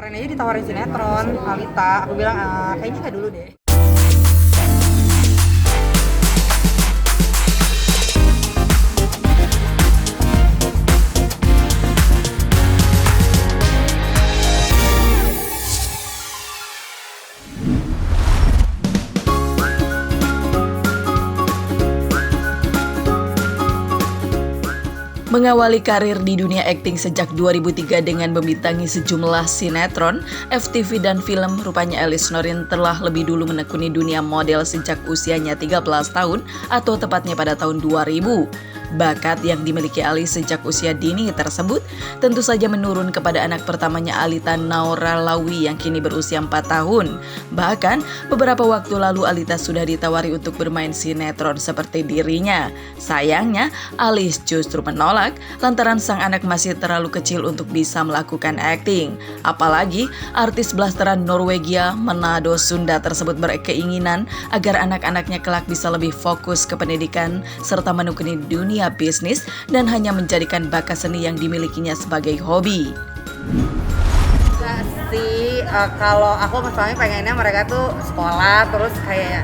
Kemarin aja ditawarin sinetron, Alita. Aku bilang, kayaknya nggak dulu deh. Mengawali karir di dunia akting sejak 2003 dengan membintangi sejumlah sinetron, FTV dan film, rupanya Alice Norrin telah lebih dulu menekuni dunia model sejak usianya 13 tahun atau tepatnya pada tahun 2000. Bakat yang dimiliki Alice sejak usia dini tersebut tentu saja menurun kepada anak pertamanya Alita Naura Lawi yang kini berusia 4 tahun. Bahkan beberapa waktu lalu Alita sudah ditawari untuk bermain sinetron seperti dirinya. Sayangnya Alice justru menolak lantaran sang anak masih terlalu kecil untuk bisa melakukan akting. Apalagi artis blasteran Norwegia, Manado, Sunda tersebut berkeinginan agar anak-anaknya kelak bisa lebih fokus ke pendidikan serta menekuni dunia bisnis dan hanya menjadikan bakat seni yang dimilikinya sebagai hobi. Enggak sih, kalau aku masalahnya pengennya mereka tuh sekolah terus kayak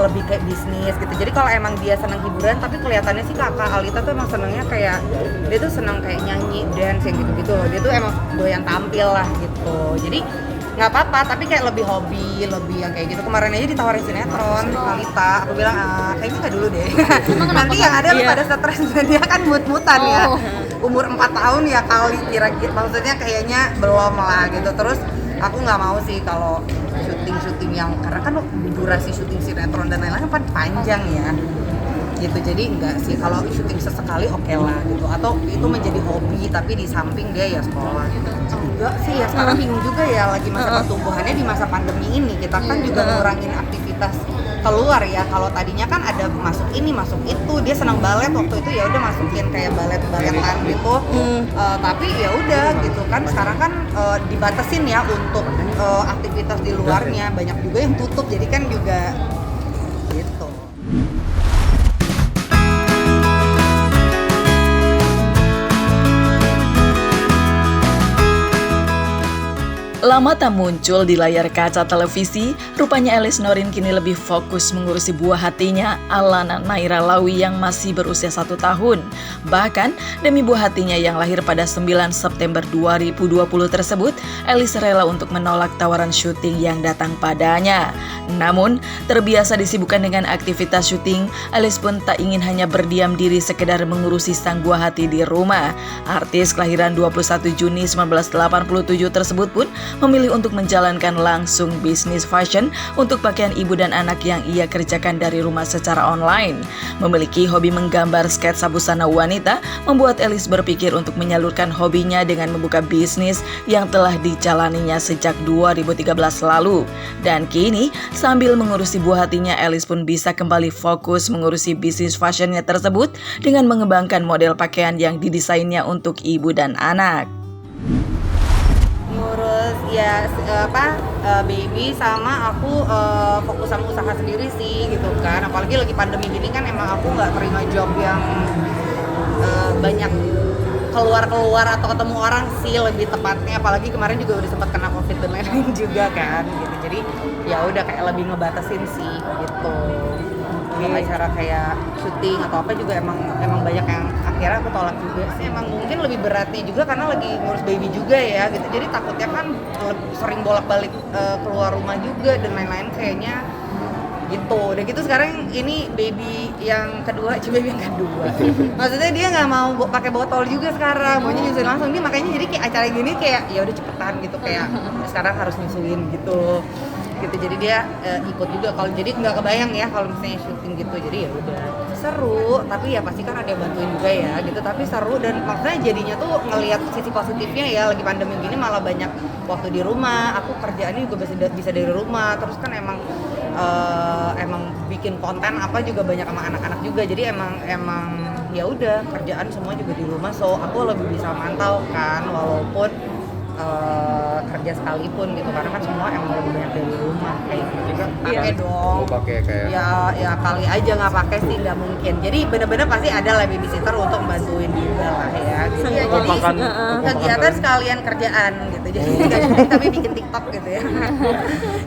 lebih kayak bisnis gitu. Jadi kalau emang dia senang hiburan, tapi kelihatannya sih kakak Alita tuh emang senangnya kayak dia tuh senang kayak nyanyi, dance yang gitu-gitu loh. Dia tuh emang doyan tampil lah gitu. Jadi nggak apa-apa, tapi kayak lebih hobi, lebih yang kayak gitu. Kemarin aja ditawarin sinetron, Alita. Aku bilang, kayaknya nggak dulu deh. Nanti yang ada lu pada stres, dia kan mut-mutan ya. Umur 4 tahun ya kali kira-kira, maksudnya kayaknya belum lah gitu. Terus aku nggak mau sih kalau syuting yang, karena kan durasi syuting sinetron dan lain-lain kan panjang ya gitu. Jadi enggak sih, kalau syuting sesekali oke lah gitu, atau itu menjadi hobi tapi di samping dia ya sekolah gitu. Enggak sih ya, sekarang bingung juga ya, lagi masa pertumbuhannya di masa pandemi ini, kita kan juga ngurangin aktivitas keluar ya. Kalau tadinya kan ada masuk ini masuk itu, dia senang balet waktu itu, ya udah masukin kayak baletan gitu. Tapi ya udah gitu kan, sekarang kan dibatasin ya untuk aktivitas di luarnya, banyak juga yang tutup, jadi kan juga gitu. Lama tak muncul di layar kaca televisi, rupanya Alice Norrin kini lebih fokus mengurusi buah hatinya, Alana Naira Lawi yang masih berusia 1 tahun. Bahkan, demi buah hatinya yang lahir pada 9 September 2020 tersebut, Alice rela untuk menolak tawaran syuting yang datang padanya. Namun, terbiasa disibukkan dengan aktivitas syuting, Alice pun tak ingin hanya berdiam diri sekedar mengurusi sang buah hati di rumah. Artis kelahiran 21 Juni 1987 tersebut pun memilih untuk menjalankan langsung bisnis fashion untuk pakaian ibu dan anak yang ia kerjakan dari rumah secara online. Memiliki hobi menggambar sketsa busana wanita membuat Alice berpikir untuk menyalurkan hobinya dengan membuka bisnis yang telah dijalaninya sejak 2013 lalu. Dan kini, sambil mengurusi buah hatinya, Alice pun bisa kembali fokus mengurusi bisnis fashionnya tersebut dengan mengembangkan model pakaian yang didesainnya untuk ibu dan anak. Ngurus ya baby sama aku fokus sama usaha sendiri sih gitu kan. Apalagi lagi pandemi gini kan, emang aku nggak terima job yang banyak keluar atau ketemu orang sih lebih tepatnya. Apalagi kemarin juga udah sempat kena COVID dan lain-lain juga kan gitu. Jadi ya udah kayak lebih ngebatasin sih gitu. Untuk acara kayak syuting atau apa juga emang banyak yang akhirnya aku tolak juga sih. Emang mungkin lebih beratnya juga karena lagi ngurus baby juga ya gitu. Jadi takutnya kan sering bolak-balik keluar rumah juga dan lain-lain kayaknya gitu. Udah gitu sekarang ini baby yang kedua, baby yang kedua. Maksudnya dia nggak mau pakai botol juga sekarang, maunya nyusuin langsung. Dia makanya jadi kayak acara gini kayak ya udah cepetan gitu, kayak sekarang harus nyusuin gitu. Jadi dia ikut juga. Kalau jadi nggak kebayang ya kalau misalnya syuting gitu. Jadi ya udah seru, tapi ya pasti kan ada yang bantuin juga ya gitu. Tapi seru, dan maksudnya jadinya tuh ngelihat sisi positifnya ya, lagi pandemi gini malah banyak waktu di rumah. Aku kerjaannya juga bisa dari rumah. Terus kan emang bikin konten apa juga banyak sama anak-anak juga. Jadi emang ya udah kerjaan semua juga di rumah. So aku lebih bisa mantau kan, walaupun kerja sekalipun gitu, karena kan semua emang lebih banyak dari rumah kayak gitu. Pakai dong. Mau pakai kayak Ya kali aja nggak pakai sih nggak mungkin. Jadi bener-bener pasti ada lah babysitter untuk bantuin juga lah ya. Gitu ya. Jadi kegiatan sekalian kerjaan gitu. Jadi nggak cuma tapi bikin TikTok gitu ya.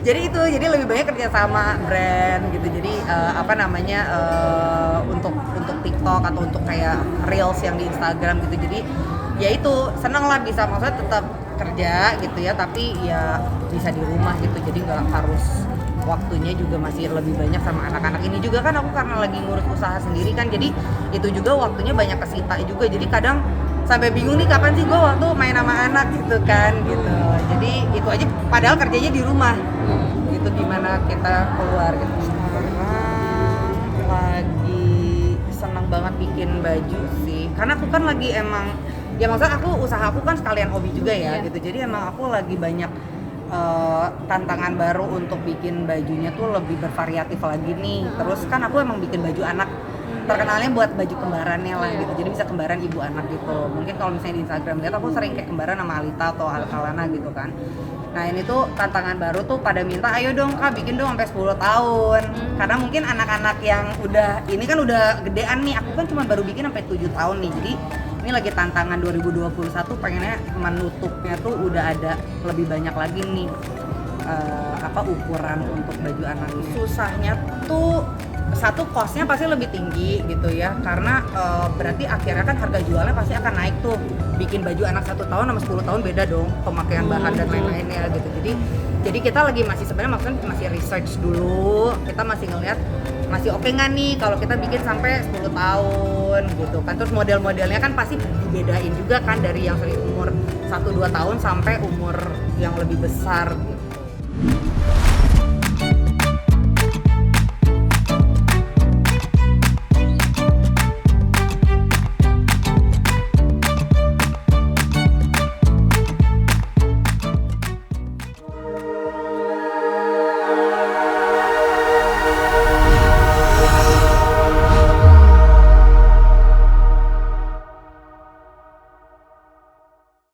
jadi lebih banyak kerja sama brand gitu. Jadi untuk TikTok atau untuk kayak reels yang di Instagram gitu. Jadi ya itu seneng lah bisa maksudnya tetap kerja gitu ya, tapi ya bisa di rumah gitu. Jadi nggak harus waktunya juga masih lebih banyak sama anak-anak. Ini juga kan aku karena lagi ngurus usaha sendiri kan, jadi itu juga waktunya banyak kesita juga. Jadi kadang sampai bingung nih kapan sih gue waktu main sama anak gitu kan gitu. Jadi itu aja padahal kerjanya di rumah gitu, gimana kita keluar gitu. Sekarang lagi senang banget bikin baju sih, karena aku kan lagi emang ya maksudnya usaha aku kan sekalian hobi juga ya gitu. Jadi emang aku lagi banyak tantangan baru untuk bikin bajunya tuh lebih bervariatif lagi nih. Terus kan aku emang bikin baju anak, terkenalnya buat baju kembarannya lah gitu, jadi bisa kembaran ibu anak gitu. Mungkin kalau misalnya di Instagram lihat aku sering kayak kembaran sama Alita atau Alana gitu kan. Nah ini tuh tantangan baru tuh pada minta ayo dong Kak bikin dong sampai 10 tahun. Karena mungkin anak-anak yang udah ini kan udah gedean nih, aku kan cuma baru bikin sampai 7 tahun nih. Jadi ini lagi tantangan 2021, pengennya menutupnya tuh udah ada lebih banyak lagi nih ukuran untuk baju anaknya. Susahnya tuh satu, costnya pasti lebih tinggi gitu ya, karena berarti akhirnya kan harga jualnya pasti akan naik tuh. Bikin baju anak 1 tahun sama 10 tahun beda dong pemakaian bahan dan lain-lainnya gitu. Jadi kita lagi masih sebenarnya maksudnya masih research dulu, kita masih ngelihat masih oke nggak nih kalau kita bikin sampai 10 tahun gitu kan. Terus model-modelnya kan pasti dibedain juga kan, dari yang umur 1-2 tahun sampai umur yang lebih besar gitu.